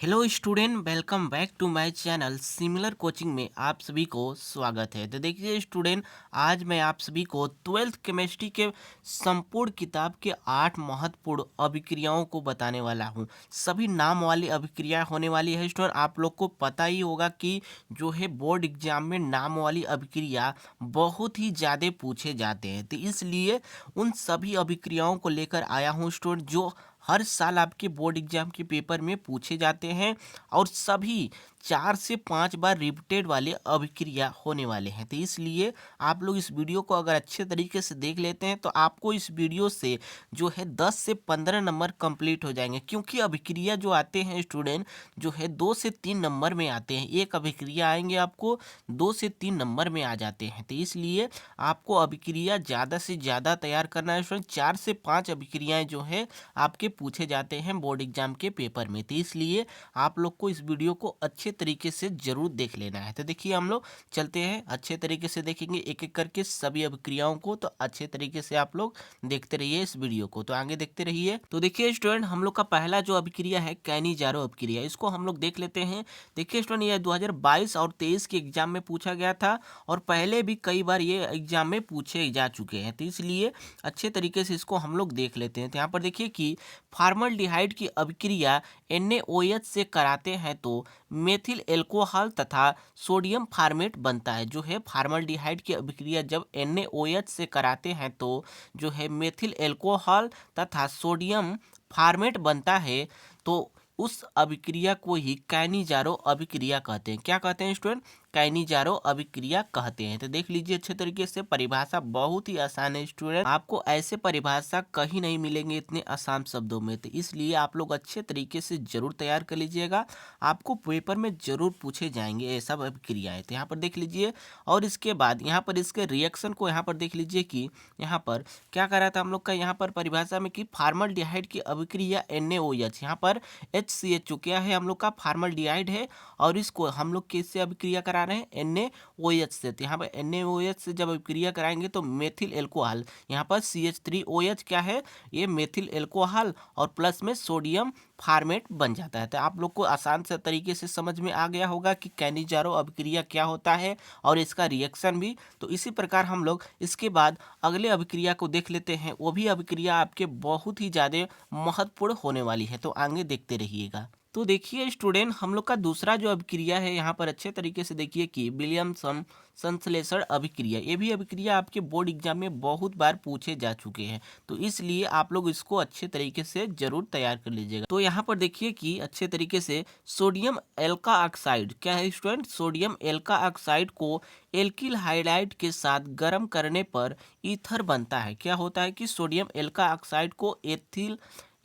Hello student, welcome back to my channel similar coaching में आप सभी को स्वागत है। तो देखिए स्टूडेंट, आज मैं आप सभी को ट्वेल्थ केमिस्ट्री के संपूर्ण किताब के 8 महत्वपूर्ण अभिक्रियाओं को बताने वाला हूं। सभी नाम वाली अभिक्रियाएं होने वाली है स्टूडेंट। आप लोग को पता ही होगा कि जो है बोर्ड एग्जाम में नाम वाली अभिक्रिया बहुत ही ज़्यादा पूछे जाते हैं, तो इसलिए उन सभी अभिक्रियाओं को लेकर आया हूँ स्टूडेंट, जो हर साल आपके बोर्ड एग्जाम के पेपर में पूछे जाते हैं और सभी 4 से 5 बार रिपीटेड वाले अभिक्रिया होने वाले हैं। तो इसलिए आप लोग इस वीडियो को अगर अच्छे तरीके से देख लेते हैं तो आपको इस वीडियो से जो है 10 से 15 नंबर कंप्लीट हो जाएंगे, क्योंकि अभिक्रिया जो आते हैं स्टूडेंट जो है 2 से 3 नंबर में आते हैं। एक अभिक्रिया आएंगे आपको 2 से 3 नंबर में आ जाते हैं, तो इसलिए आपको अभिक्रिया ज़्यादा से ज़्यादा तैयार करना है स्टूडेंट। 4 से 5 अभिक्रियाएं जो है आपके पूछे जाते हैं बोर्ड एग्जाम के पेपर में, तो इसलिए आप लोग को इस वीडियो को अच्छे तरीके से जरूर देख लेना है। तो देखिए हम लोग चलते हैं, अच्छे तरीके से देखेंगे एक एक करके सभी अभिक्रियाओं को। तो अच्छे तरीके से आप लोग देखते रहिए इस वीडियो को, तो आगे देखते रहिए। तो देखिए स्टूडेंट, हम लोग का पहला जो अभिक्रिया है कैनिजारो अभिक्रिया, इसको हम लोग देख लेते हैं। देखिए स्टूडेंट, ये 2022 और 23 के एग्जाम में पूछा गया था और पहले भी कई बार ये एग्जाम में पूछे जा चुके हैं, तो इसलिए अच्छे तरीके से इसको हम लोग देख लेते हैं। तो यहाँ पर देखिए कि फॉर्मल्डिहाइड की अभिक्रिया NaOH से कराते हैं तो मेथिल एल्कोहल तथा सोडियम फार्मेट बनता है। जो है फॉर्मल्डिहाइड की अभिक्रिया जब NaOH से कराते हैं तो जो है मेथिल एल्कोहल तथा सोडियम फार्मेट बनता है, तो उस अभिक्रिया को ही कैनिजारो अभिक्रिया कहते हैं। क्या कहते हैं स्टूडेंट? कैनिजारो अभिक्रिया कहते हैं। तो देख लीजिए अच्छे तरीके से, परिभाषा बहुत ही आसान है स्टूडेंट, आपको ऐसे परिभाषा कहीं नहीं मिलेंगे इतने आसान शब्दों में, तो इसलिए आप लोग अच्छे तरीके से जरूर तैयार कर लीजिएगा। आपको पेपर में जरूर पूछे जाएंगे ये सब अभिक्रियाएं। तो यहाँ पर देख लीजिए, और इसके बाद यहाँ पर इसके रिएक्शन को यहाँ पर देख लीजिए कि यहाँ पर क्या कर रहा था हम लोग का यहाँ पर परिभाषा में कि फॉर्मल्डिहाइड की अभिक्रिया NaOH, यहाँ पर HCHO क्या है हम लोग का? फॉर्मल्डिहाइड है, और इसको हम लोग किससे अभिक्रिया करा रहे हैं? NaOH से। तो यहाँ पर NaOH से जब अभिक्रिया कराएंगे तो मेथिल एल्कोहल, यहाँ पर CH3OH क्या है? ये मेथिल एल्कोहल और प्लस में सोडियम फार्मेट बन जाता है। तो आप लोग को आसान से तरीके से समझ में आ गया होगा कि कैनिजारो अभिक्रिया क्या होता है और इसका रिएक्शन भी। तो इसी प्रकार हम लोग इसके बाद अगले अभिक्रिया को देख लेते हैं। वो भी अभिक्रिया आपके बहुत ही ज़्यादा महत्वपूर्ण होने वाली है, तो आगे देखते रहिएगा। तो देखिए स्टूडेंट, हम लोग का दूसरा जो अभिक्रिया है यहाँ पर अच्छे तरीके से देखिए कि विलियमसन संश्लेषण अभिक्रिया। ये भी अभिक्रिया आपके बोर्ड एग्जाम में बहुत बार पूछे जा चुके हैं, तो इसलिए आप लोग इसको अच्छे तरीके से जरूर तैयार कर लीजिएगा। तो यहाँ पर देखिए कि अच्छे तरीके से सोडियम एल्का ऑक्साइड क्या है स्टूडेंट? सोडियम एल्का ऑक्साइड को एल्किल हाइलाइड के साथ गर्म करने पर ईथर बनता है। क्या होता है कि सोडियम एल्का ऑक्साइड को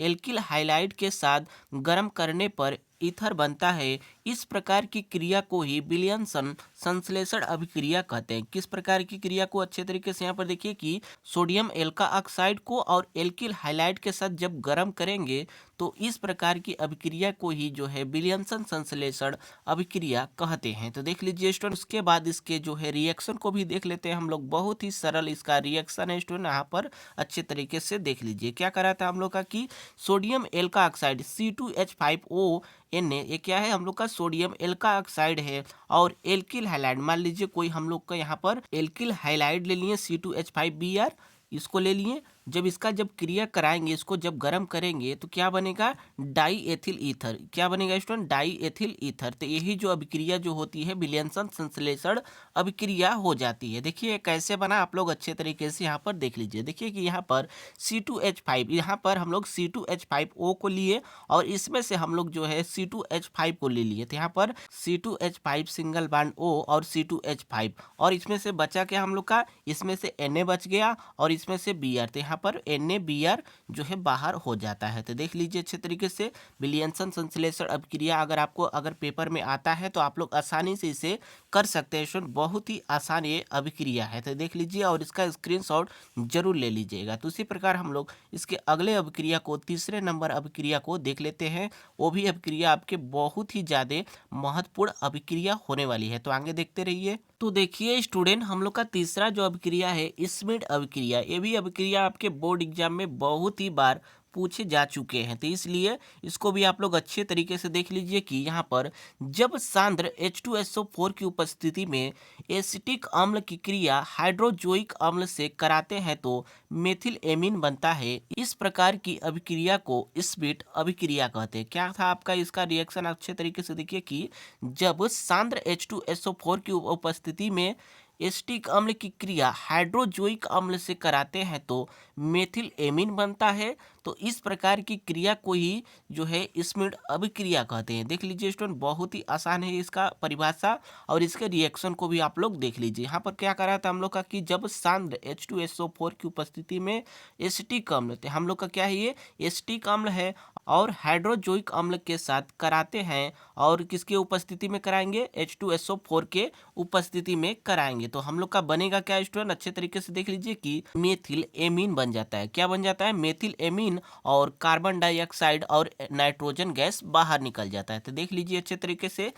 एल्किल हाइलाइड के साथ गर्म करने पर ईथर बनता है। इस प्रकार की क्रिया को ही विलियमसन संश्लेषण अभिक्रिया कहते हैं। किस प्रकार की क्रिया को? अच्छे तरीके से यहाँ पर देखिए कि सोडियम एल्का ऑक्साइड को और एल्किल हाइलाइड के साथ जब गर्म करेंगे तो इस प्रकार की अभिक्रिया को ही जो है विलियमसन संश्लेषण अभिक्रिया कहते हैं। तो देख लीजिए स्टूडेंट, उसके बाद इसके जो है रिएक्शन को भी देख लेते हैं हम लोग। बहुत ही सरल इसका रिएक्शन है स्टूडेंट, यहाँ पर अच्छे तरीके से देख लीजिए। क्या करा था हम लोग का कि सोडियम एल्का ऑक्साइड C2H5O ये क्या है हम लोग का? सोडियम एल्का ऑक्साइड है, और एल्किल हाइलाइड मान लीजिए कोई हम लोग का यहाँ पर एल्किल हाइलाइड ले लिए C2H5Br, इसको ले लिए। जब इसका जब क्रिया कराएंगे, इसको जब गर्म करेंगे तो क्या बनेगा? Die ethyl ether. क्या बनेगा स्टूडेंट? Die ethyl ether. तो यही जो अभिक्रिया जो होती है विलियमसन संश्लेषण अभिक्रिया हो जाती है। देखिए कैसे बना, आप लोग अच्छे तरीके से यहाँ पर देख लीजिए। देखिए कि यहाँ पर C2H5, यहाँ पर हम लोग C2H5O को लिए और इसमें से हम लोग जो है C2H5 को ले लिए। तो यहाँ पर C2H5 सिंगल बॉन्ड O और C2H5, और इसमें से बचा क्या हम लोग का? इसमें से Na बच गया और इसमें से Br, तो यहाँ पर NaBr जो है बाहर हो जाता है। तो देख लीजिए अच्छे तरीके से विलियमसन संश्लेषण अभिक्रिया अगर आपको अगर पेपर में आता है तो आप लोग आसानी से इसे कर सकते हैं स्टूडेंट। बहुत ही आसान ये अभिक्रिया है, तो देख लीजिए और इसका स्क्रीनशॉट जरूर ले लीजिएगा। तो उसी प्रकार हम लोग इसके अगले अभिक्रिया को, तीसरे नंबर अभिक्रिया को देख लेते हैं। वो भी अभिक्रिया आपके बहुत ही ज़्यादा महत्वपूर्ण अभिक्रिया होने वाली है, तो आगे देखते रहिए। तो देखिए स्टूडेंट, हम लोग का तीसरा जो अभिक्रिया है स्मिड अभिक्रिया। ये भी अभिक्रिया आपके बोर्ड एग्जाम में बहुत ही बार पूछे जा चुके हैं। तो इसलिए इसको भी आप लोग अच्छे तरीके से देख लीजिए कि यहाँ पर जब सांद्र H2SO4 की उपस्थिति में एसिटिक अम्ल की क्रिया हाइड्रोजोइक अम्ल से कराते हैं तो मेथिल एमीन बनता है। इस प्रकार की अभिक्रिया को स्पिट अभिक्रिया कहते हैं। क्या था आपका इसका रिएक्शन, अच्छे तरीके से देखिए कि जब सांद्र H2SO4 की उपस्थिति में एसिटिक अम्ल की क्रिया हाइड्रोजोइक अम्ल से कराते हैं तो मेथिल एमीन बनता है। तो इस प्रकार की क्रिया को ही जो है स्मिट अभिक्रिया कहते हैं। देख लीजिए स्टूडेंट, बहुत ही आसान है इसका परिभाषा और इसके रिएक्शन को भी आप लोग देख लीजिए। यहाँ पर क्या करा था हम लोग का कि जब सांद्र H2SO4 की उपस्थिति में एसिटिक अम्ल, तो हम लोग का क्या है, ये एसिटिक अम्ल है और हाइड्रोजोइक अम्ल के साथ कराते हैं और किसके उपस्थिति में कराएंगे, H2SO4 के उपस्थिति में कराएंगे। तो हम लोग का बनेगा क्या स्टूडेंट, अच्छे तरीके से देख लीजिए कि मेथिल एमीन बन जाता है। क्या बन जाता है, मेथिल एमीन, और कार्बन डाइऑक्साइड और नाइट्रोजन गैस बाहर निकल जाता है। तो देख लीजिए अच्छे तरीके से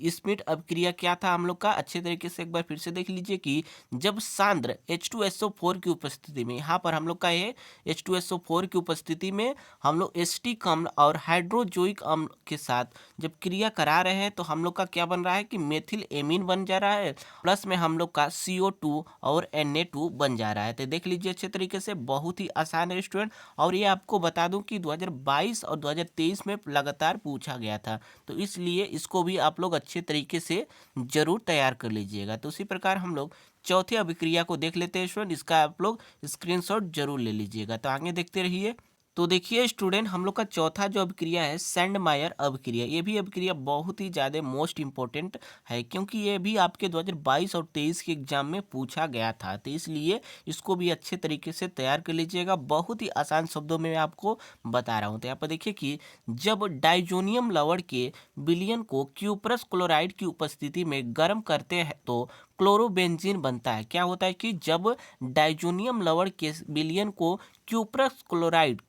स्मिट अभिक्रिया क्या था हम लोग का, अच्छे तरीके से एक बार फिर से देख लीजिए कि जब सांद्र H2SO4 की उपस्थिति में, यहाँ पर हम लोग का ये H2SO4 की उपस्थिति में हम लोग एसिटिक अम्ल और हाइड्रोजोइक अम्ल के साथ जब क्रिया करा रहे हैं तो हम लोग का क्या बन रहा है कि मेथिल एमीन बन जा रहा है, प्लस में हम लोग का CO2 और Na2 बन जा रहा है। तो देख लीजिए अच्छे तरीके से, बहुत ही आसान है स्टूडेंट। और ये आपको बता दूं कि 2022 और 2023 में लगातार पूछा गया था, तो इसलिए इसको भी आप लोग अच्छे तरीके से जरूर तैयार कर लीजिएगा। तो उसी प्रकार हम लोग चौथे अभिक्रिया को देख लेते हैं स्टूडेंट, इसका आप लोग स्क्रीनशॉट जरूर ले लीजिएगा। तो आगे देखते रहिए। तो देखिए स्टूडेंट, हम लोग का चौथा जो अभिक्रिया है सैंडमायर अभिक्रिया। ये भी अभिक्रिया बहुत ही ज़्यादा मोस्ट इंपॉर्टेंट है, क्योंकि ये भी आपके 2022 और 23 के एग्जाम में पूछा गया था। तो इसलिए इसको भी अच्छे तरीके से तैयार कर लीजिएगा। बहुत ही आसान शब्दों में मैं आपको बता रहा हूँ। तो यहाँ पर देखिए कि जब डाइजोनियम लवण के विलयन को क्यूप्रस क्लोराइड की उपस्थिति में गर्म करते हैं तो क्लोरोबेंजीन बनता है। क्या होता है कि जब डाइजोनियम लवण के विलयन को क्यूप्रस क्लोराइड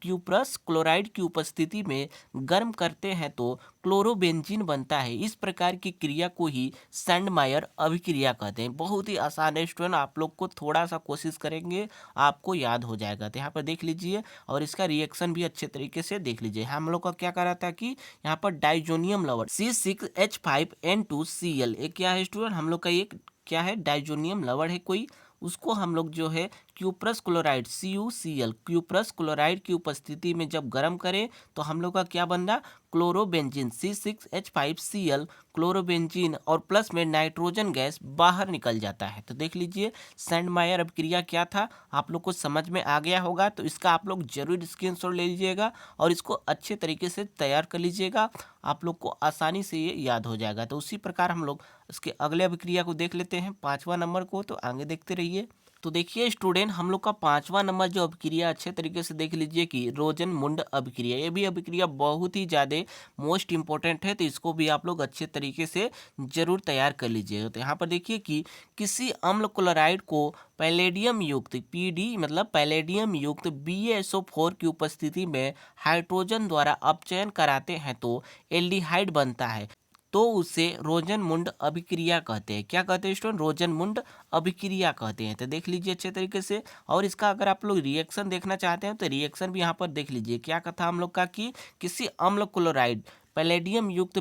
की उपस्थिति में गर्म करते हैं तो क्लोरोबेंजीन बनता है। इस प्रकार की क्रिया को ही सैंडमायर अभिक्रिया कहते हैं। बहुत ही आसान है स्टूडेंट, आप लोग को थोड़ा सा कोशिश करेंगे आपको याद हो जाएगा। तो यहाँ पर देख लीजिए और इसका रिएक्शन भी अच्छे तरीके से देख लीजिए। हम लोग का क्या करा था कि यहाँ पर डाइजोनियम लवण C6H5N2Cl, एक क्या है स्टूडेंट, हम लोग का एक क्या है, डाइजोनियम लवण है कोई, उसको हम लोग जो है cuprous chloride CuCl, cuprous chloride की उपस्थिति में जब गर्म करें तो हम लोग का क्या बन रहा, क्लोरोबेंजीन C6H5Cl, क्लोरोबेंजीन, और प्लस में नाइट्रोजन गैस बाहर निकल जाता है। तो देख लीजिए सैंडमायर अभिक्रिया क्या था, आप लोग को समझ में आ गया होगा। तो इसका आप लोग जरूर स्क्रीनशॉट ले लीजिएगा और इसको अच्छे तरीके से तैयार कर लीजिएगा, आप लोग को आसानी से ये याद हो जाएगा। तो उसी प्रकार हम लोग इसके अगले अभिक्रिया को देख लेते हैं, 5वां नंबर को। तो आगे देखते रहिए। तो देखिए स्टूडेंट, हम लोग का 5वां नंबर जो अभिक्रिया, अच्छे तरीके से देख लीजिए कि रोजनमुंड अभिक्रिया। ये भी अभिक्रिया बहुत ही ज़्यादा मोस्ट इंपॉर्टेंट है, तो इसको भी आप लोग अच्छे तरीके से जरूर तैयार कर लीजिएगा। तो यहाँ पर देखिए कि किसी अम्ल क्लोराइड को पैलेडियम युक्त PD मतलब पैलेडियम युक्त BaSO4 की उपस्थिति में हाइड्रोजन द्वारा अपचयन कराते हैं तो एल्डिहाइड बनता है, तो उसे रोजनमुंड अभिक्रिया कहते हैं। क्या कहते हैं स्टूडेंट, रोजनमुंड अभिक्रिया कहते हैं। तो देख लीजिए अच्छे तरीके से। और इसका अगर आप लोग रिएक्शन देखना चाहते हैं तो रिएक्शन भी यहाँ पर देख लीजिए। क्या कथा हम लोग का कि किसी अम्ल क्लोराइड पैलेडियम युक्त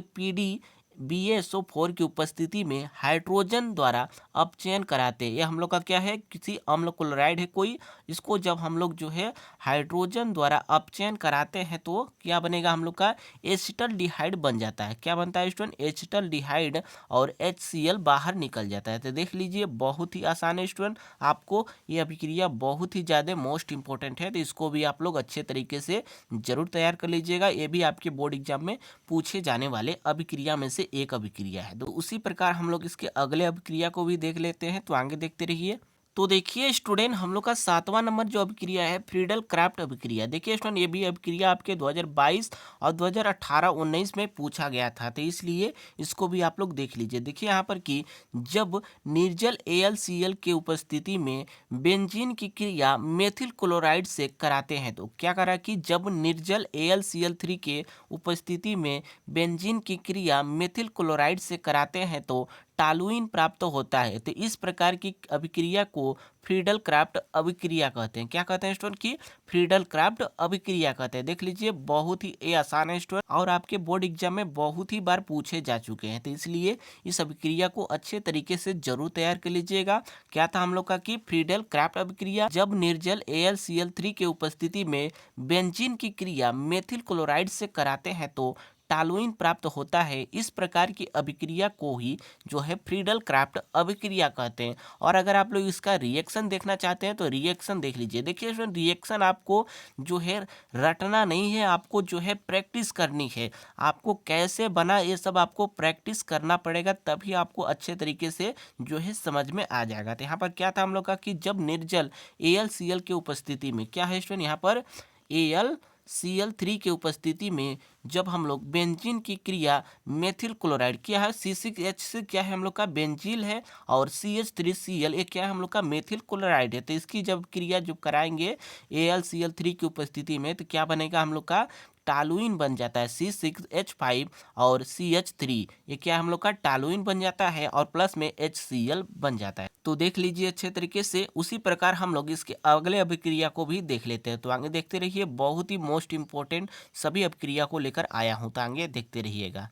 BaSO4 की उपस्थिति में हाइड्रोजन द्वारा अपचयन कराते हैं। ये हम लोग का क्या है, किसी अम्ल क्लोराइड है कोई, इसको जब हम लोग जो है हाइड्रोजन द्वारा अपचयन कराते हैं तो क्या बनेगा, हम लोग का एसिटल्डिहाइड बन जाता है। क्या बनता है स्टूडेंट, एसिटल्डिहाइड, और HCl बाहर निकल जाता है। तो देख लीजिए बहुत ही आसान है स्टूडेंट, आपको ये अभिक्रिया बहुत ही ज़्यादा मोस्ट इंपॉर्टेंट है, तो इसको भी आप लोग अच्छे तरीके से जरूर तैयार कर लीजिएगा। ये भी आपके बोर्ड एग्जाम में पूछे जाने वाले अभिक्रिया में से एक अभिक्रिया है। तो उसी प्रकार हम लोग इसके अगले अभिक्रिया को भी देख लेते हैं। तो आगे देखते रहिए। तो देखिए स्टूडेंट, हम लोग का 7वां नंबर जो अभिक्रिया है फ्रीडल क्राफ्ट अभिक्रिया। देखिए स्टूडेंट, ये भी अभिक्रिया आपके 2022 और 2018-19 में पूछा गया था, तो इसलिए इसको भी आप लोग देख लीजिए। देखिए यहाँ पर कि जब निर्जल AlCl के उपस्थिति में बेंजीन की क्रिया मेथिल क्लोराइड से कराते हैं तो क्या करा कि जब निर्जल AlCl3 के उपस्थिति में बेंजीन की क्रिया मेथिल क्लोराइड से कराते हैं तो टालुइन प्राप्त होता है। तो इस प्रकार की अभिक्रिया को फ्रीडल क्राफ्ट अभिक्रिया कहते हैं। क्या कहते हैं स्टूडेंट की फ्रीडल क्राफ्ट अभिक्रिया कहते हैं। देख लीजिए बहुत ही ये आसान है स्टूडेंट और आपके बोर्ड एग्जाम में बहुत ही बार पूछे जा चुके हैं। तो इसलिए इस अभिक्रिया को अच्छे तरीके से जरूर तैयार कर लीजिएगा। क्या था हम लोग का कि फ्रीडल क्राफ्ट अभिक्रिया, जब निर्जल AlCl3 के उपस्थिति में बेंजीन की क्रिया मेथिल क्लोराइड से कराते हैं तो टालुइन प्राप्त होता है। इस प्रकार की अभिक्रिया को ही जो है फ्रीडल क्राफ्ट अभिक्रिया कहते हैं। और अगर आप लोग इसका रिएक्शन देखना चाहते हैं तो रिएक्शन देख लीजिए। देखिए रिएक्शन आपको जो है रटना नहीं है, आपको जो है प्रैक्टिस करनी है। आपको कैसे बना ये सब आपको प्रैक्टिस करना पड़ेगा, तभी आपको अच्छे तरीके से जो है समझ में आ जाएगा। तो यहाँ पर क्या था हम लोग का कि जब निर्जल AlCl के उपस्थिति में, क्या है स्टूडेंट यहाँ पर AlCl3 के उपस्थिति में जब हम लोग बेंजीन की क्रिया मेथिल क्लोराइड, क्या है C6H से क्या है हम लोग का बेंजील है और CH3Cl ये क्या है हम लोग का मेथिल क्लोराइड है। तो इसकी जब क्रिया जब कराएंगे AlCl3 की उपस्थिति में तो क्या बनेगा हम लोग का टालुइन बन जाता है C6H5 और CH3, ये क्या हम लोग का टालुइन बन जाता है और प्लस में HCl बन जाता है। तो देख लीजिए अच्छे तरीके से। उसी प्रकार हम लोग इसके अगले अभिक्रिया को भी देख लेते हैं। तो आगे देखते रहिए, बहुत ही मोस्ट इंपॉर्टेंट सभी अभिक्रिया को लेकर आया हूँ, तो आगे देखते रहिएगा।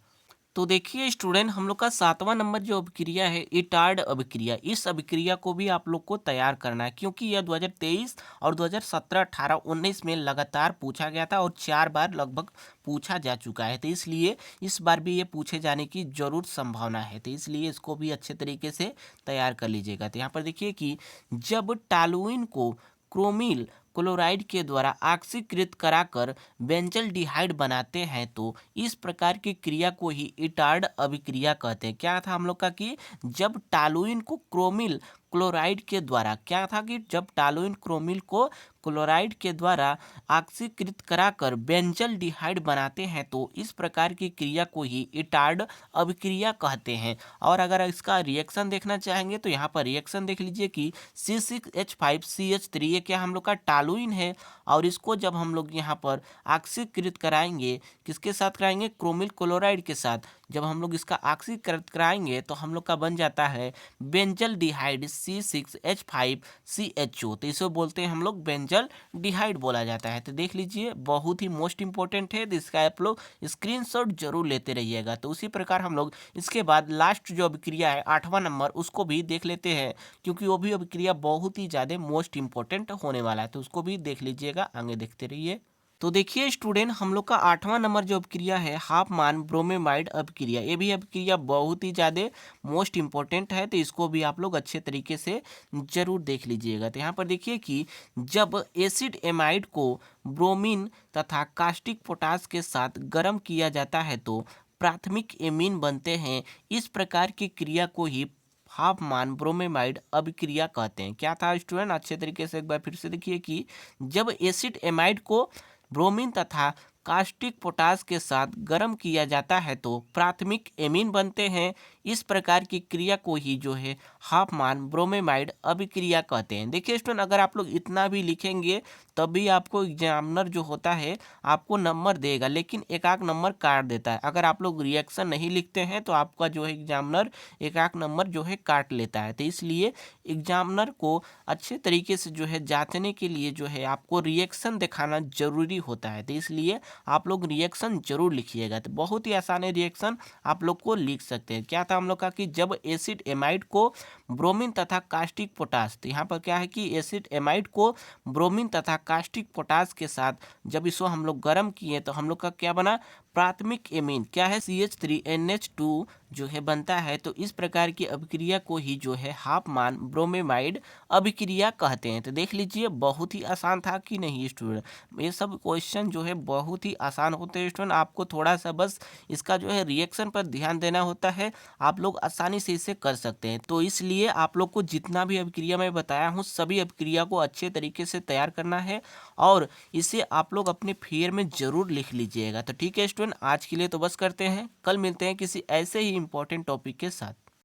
तो देखिए स्टूडेंट, हम लोग का 7वां नंबर जो अभिक्रिया है इटार्ड अभिक्रिया। इस अभिक्रिया को भी आप लोग को तैयार करना है, क्योंकि यह 2023 और 2017, 18, 19 में लगातार पूछा गया था और 4 बार लगभग पूछा जा चुका है। तो इसलिए इस बार भी ये पूछे जाने की जरूर संभावना है। तो इसलिए इसको भी अच्छे तरीके से तैयार कर लीजिएगा। तो यहाँ पर देखिए कि जब टालुइन को क्रोमिल क्लोराइड के द्वारा ऑक्सीकृत कराकर बेंजल्डिहाइड बनाते हैं तो इस प्रकार की क्रिया को ही इटार्ड अभिक्रिया कहते हैं। क्या था हम लोग का कि जब टालुइन को क्रोमिल क्लोराइड के द्वारा, क्या था कि जब टालुइन क्रोमिल को क्लोराइड के द्वारा ऑक्सीकृत कराकर बेंजल्डिहाइड बनाते हैं तो इस प्रकार की क्रिया को ही इटार्ड अभिक्रिया कहते हैं। और अगर इसका रिएक्शन देखना चाहेंगे तो यहाँ पर रिएक्शन देख लीजिए कि C6H5CH3 ये क्या हम लोग का टालुइन है और इसको जब हम लोग यहाँ पर ऑक्सीकृत कराएंगे, किसके साथ कराएंगे क्रोमिल क्लोराइड के साथ, जब हम लोग इसका ऑक्सीकृत कराएंगे तो हम लोग का बन जाता है बेंजल्डिहाइड C6H5CHO। तो इसे बोलते हैं हम लोग बेंजल्डिहाइड बोला जाता है। तो देख लीजिए बहुत ही मोस्ट इंपॉर्टेंट है, तो इसका आप लोग स्क्रीनशॉट जरूर लेते रहिएगा। तो उसी प्रकार हम लोग इसके बाद लास्ट जो अभिक्रिया है 8वां नंबर उसको भी देख लेते हैं, क्योंकि वो भी अभिक्रिया बहुत ही ज़्यादा मोस्ट इंपॉर्टेंट होने वाला है। तो उसको भी देख लीजिएगा, आगे देखते रहिए। तो देखिए स्टूडेंट, हम लोग का 8वां नंबर जो अभिक्रिया है हाफमान ब्रोमेमाइड अभिक्रिया, ये भी अभिक्रिया बहुत ही ज़्यादा मोस्ट इंपॉर्टेंट है। तो इसको भी आप लोग अच्छे तरीके से जरूर देख लीजिएगा। तो यहाँ पर देखिए कि जब एसिड एमाइड को ब्रोमीन तथा कास्टिक पोटास के साथ गर्म किया जाता है तो प्राथमिक एमीन बनते हैं। इस प्रकार की क्रिया को ही हाफमान ब्रोमेमाइड अभिक्रिया कहते हैं। क्या था स्टूडेंट, अच्छे तरीके से एक बार फिर से देखिए कि जब एसिड एमाइड को ब्रोमीन तथा कास्टिक पोटास के साथ गर्म किया जाता है तो प्राथमिक एमीन बनते हैं। इस प्रकार की क्रिया को ही जो है हाफमान ब्रोमेमाइड अभिक्रिया कहते हैं। देखिए स्टूडेंट, अगर आप लोग इतना भी लिखेंगे तभी आपको एग्जामिनर जो होता है आपको नंबर देगा, लेकिन एक आध नंबर काट देता है। अगर आप लोग रिएक्शन नहीं लिखते हैं तो आपका जो है एग्जामिनर एक आध नंबर जो है काट लेता है। तो इसलिए एग्जामिनर को अच्छे तरीके से जो है जांचने के लिए जो है आपको रिएक्शन दिखाना जरूरी होता है। तो इसलिए आप लोग रिएक्शन जरूर लिखिएगा। तो बहुत ही आसान है, रिएक्शन आप लोग को लिख सकते हैं। क्या था हम लोग का कि जब एसिड एमाइड को ब्रोमीन तथा कास्टिक पोटास, तो यहाँ पर क्या है कि एसिड एमाइड को ब्रोमीन तथा कास्टिक पोटास के साथ जब इसको हम लोग गर्म किए तो हम लोग का क्या बना प्राथमिक एमीन, क्या है CH3NH2 जो है बनता है। तो इस प्रकार की अभिक्रिया को ही जो है हाफमान ब्रोमेमाइड अभिक्रिया कहते हैं। तो देख लीजिए बहुत ही आसान था कि नहीं स्टूडेंट, ये सब क्वेश्चन जो है बहुत ही आसान होते हैं स्टूडेंट। आपको थोड़ा सा बस इसका जो है रिएक्शन पर ध्यान देना होता है, आप लोग आसानी से इसे कर सकते हैं। तो इसलिए आप लोग को जितना भी अभिक्रिया मैं बताया हूँ सभी अभिक्रिया को अच्छे तरीके से तैयार करना है और इसे आप लोग अपने फेयर में जरूर लिख लीजिएगा। तो ठीक है स्टूडेंट, आज के लिए तो बस करते हैं, कल मिलते हैं किसी ऐसे ही इंपॉर्टेंट टॉपिक के साथ।